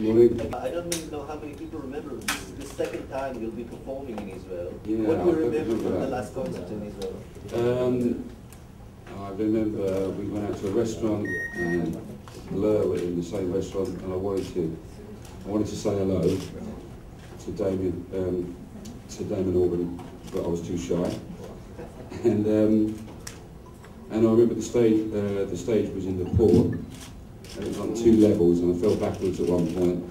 Morning. I don't even know how many people remember. This is the second time you'll be performing in Israel. Yeah, What do you I remember from the that. last concert in Israel? I remember we went out to a restaurant and Blur were in the same restaurant, and I wanted to say hello to Damon Albarn, but I was too shy. And I remember the stage was in the port, and it was on 2 levels, and I fell backwards at one point,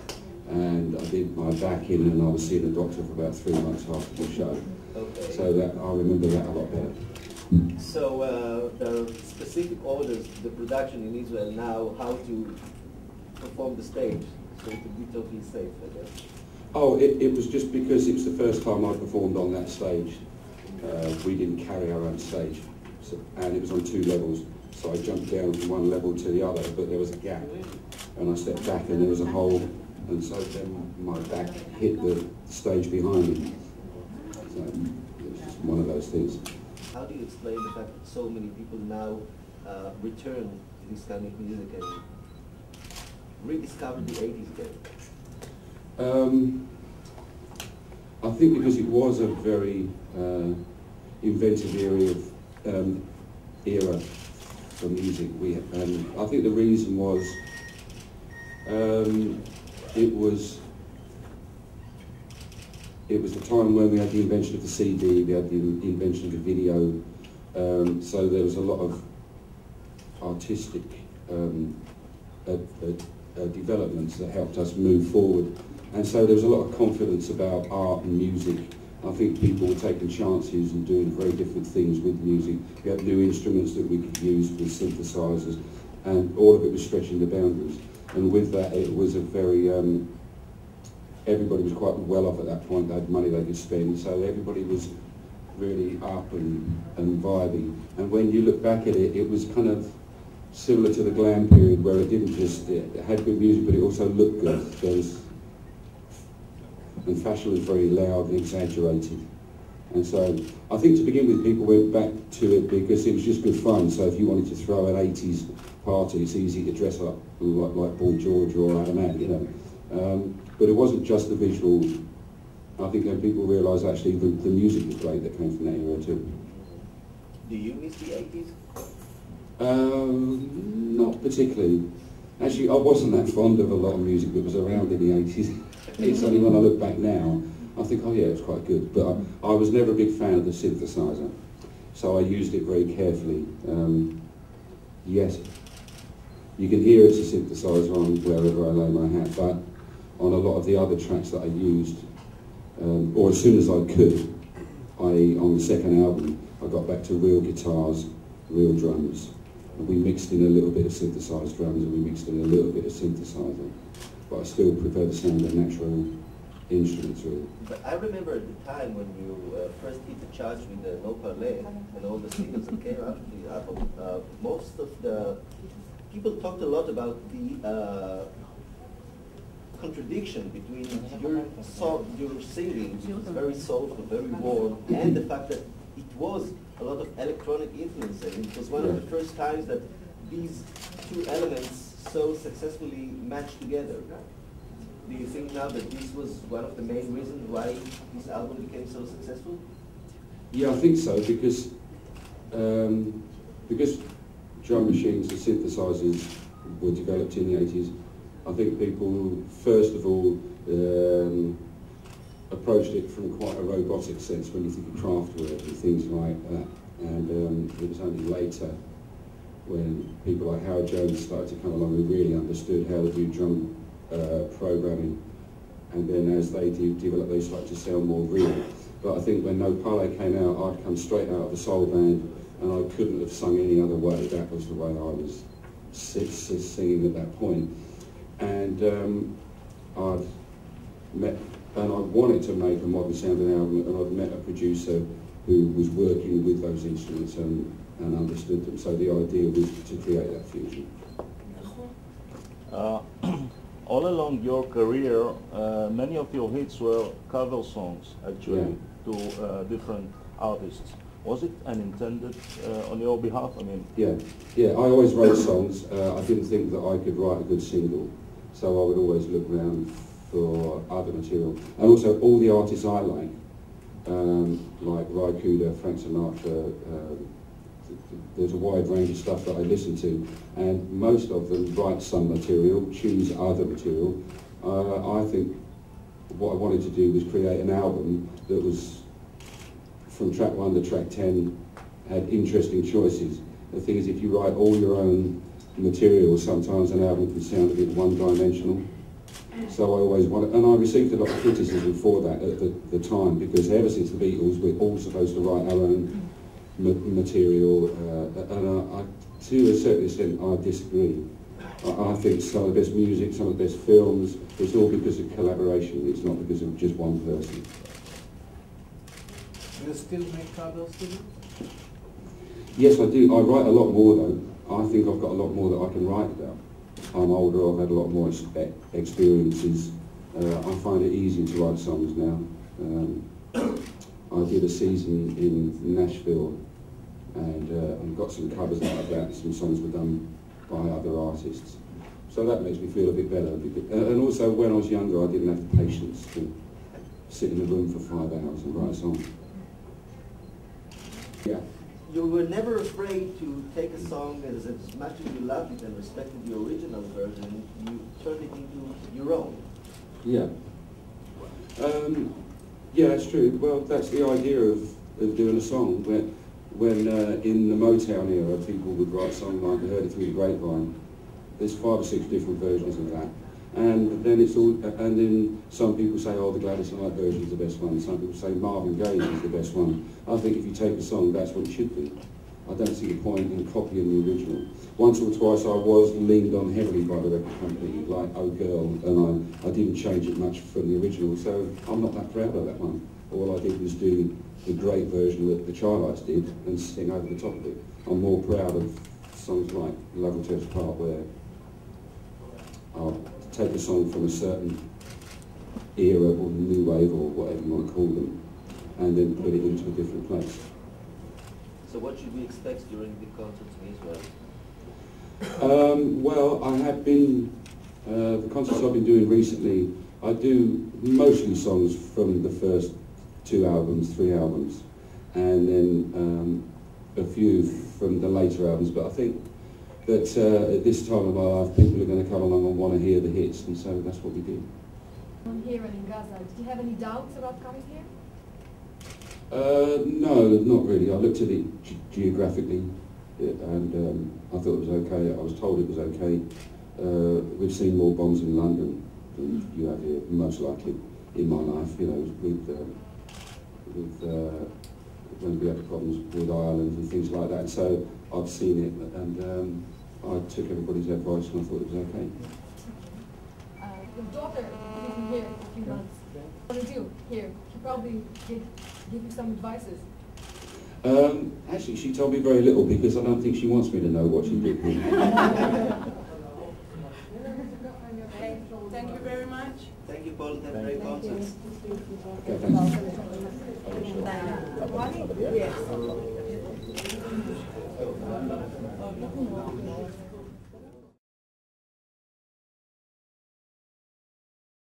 and I did my back in, and I was seeing a doctor for about 3 months after the show. Okay. So that I remember that a lot better. So there are specific orders to the production in Israel now how to perform the stage, so to be totally safe, I guess. Oh, it was just because it was the first time I performed on that stage. We didn't carry our own stage, and it was on 2 levels. So I jumped down from one level to the other, but there was a gap, and I stepped back, and there was a hole, and so then my back hit the stage behind me. So it was just one of those things. How do you explain the fact that so many people now return to this kind of music and rediscover the 80s again? I think because it was a very inventive era for music. I think the reason was it was the time when we had the invention of the CD, we had the invention of the video, so there was a lot of artistic developments that helped us move forward. And so there was a lot of confidence about art and music. I think people were taking chances and doing very different things with music. We had new instruments that we could use with synthesizers, and all of it was stretching the boundaries. And with that, it was a very, everybody was quite well off at that point. They had money they could spend, so everybody was really up and vibing. And when you look back at it, it was kind of similar to the glam period, where it didn't just, it had good music, but it also looked good. And fashion was very loud and exaggerated. And so I think to begin with, people went back to it because it was just good fun. So if you wanted to throw an 80s party, it's easy to dress up like Boy George or Adam Ant, you know. But it wasn't just the visuals. I think then people realised actually the music was great that came from that era too. Do you miss the 80s? Not particularly. Actually, I wasn't that fond of a lot of music that was around in the 80s. It's only when I look back now, I think, oh yeah, it was quite good. But I was never a big fan of the synthesizer, so I used it very carefully. Yes, you can hear it's a synthesizer on wherever I lay my hat, but on a lot of the other tracks that I used, or as soon as I could, on the second album, I got back to real guitars, real drums. And we mixed in a little bit of synthesized drums, and we mixed in a little bit of synthesizer. But I still prefer the sound of natural instruments, really. But I remember at the time when you first hit the charts with the No Parler and all the singles that came after the album, most of the people talked a lot about the contradiction between your singing, which was very soulful, very warm, and the fact that it was a lot of electronic influence. And it was one of the first times that these 2 elements so successfully matched together. Do you think now that this was one of the main reasons why this album became so successful? Yeah, I think so, because drum machines and synthesizers were developed in the 80s. I think people, first of all, approached it from quite a robotic sense when you think of Kraftwerk and things like that. And it was only later when people like Howard Jones started to come along and really understood how to do drum programming. And then as they developed, they started to sound more real. But I think when No Parler came out, I'd come straight out of the soul band, and I couldn't have sung any other way. That was the way I was singing at that point. And I wanted to make a modern sounding album, and I'd met a producer who was working with those instruments and understood them. So the idea was to create that fusion. All along your career, many of your hits were cover songs, actually, to different artists. Was it intended on your behalf? I mean, yeah. I always wrote songs. I didn't think that I could write a good single, So I would always look around for other material. And also all the artists I like Ry Cooder, Frank Sinatra, there's a wide range of stuff that I listen to, and most of them write some material, choose other material. I think what I wanted to do was create an album that was, from track 1 to track 10, had interesting choices. The thing is, if you write all your own material, sometimes an album can sound a bit one-dimensional. So I always wanted, and I received a lot of criticism for that at the time, because ever since the Beatles, we're all supposed to write our own material, and to a certain extent, I disagree. I think some of the best music, some of the best films, it's all because of collaboration. It's not because of just one person. Do you still make covers to do? Yes, I do. I write a lot more though. I think I've got a lot more that I can write about. I'm older, I've had a lot more experiences. I find it easier to write songs now. I did a season in Nashville and got some covers out of that. Some songs were done by other artists. So that makes me feel a bit better. And also, when I was younger, I didn't have the patience to sit in a room for 5 hours and write a song. Yeah. You were never afraid to take a song as much as you loved it and respected the original version, you turned it into your own. Yeah. Yeah, that's true. Well, that's the idea of doing a song. When in the Motown era, people would write songs like I Heard It Through the Grapevine. There's 5 or 6 different versions of that. And then then some people say, oh, the Gladys Knight version is the best one. Some people say Marvin Gaye is the best one. I think if you take a song, that's what it should be. I don't see the point in copying the original. Once or twice I was leaned on heavily by the record company, like Oh Girl, and I didn't change it much from the original, so I'm not that proud of that one. All I did was do the great version that the Chi-Lites did and sing over the top of it. I'm more proud of songs like Love Will Tear Us Apart, where I'll take a song from a certain era or new wave or whatever you want to call them, and then put it into a different place. So what should we expect during the concerts in Israel? Well, I have been, the concerts I've been doing recently, I do mostly songs from the first 2 albums, 3 albums, and then a few from the later albums, but I think that at this time of my life, people are going to come along and want to hear the hits, and so that's what we do. Here and in Gaza, did you have any doubts about coming here? No, not really. I looked at it geographically, and I thought it was okay. I was told it was okay. We've seen more bombs in London than you have here, most likely, in my life, you know, when we had problems with Ireland and things like that. So I've seen it, and I took everybody's advice and I thought it was okay. Your daughter is living here for a few months. What did you here? She probably give you some advices. Actually, she told me very little because I don't think she wants me to know what she did. Thank you very much. Thank you, Paul. Have great concerts. Okay, thanks. Yes.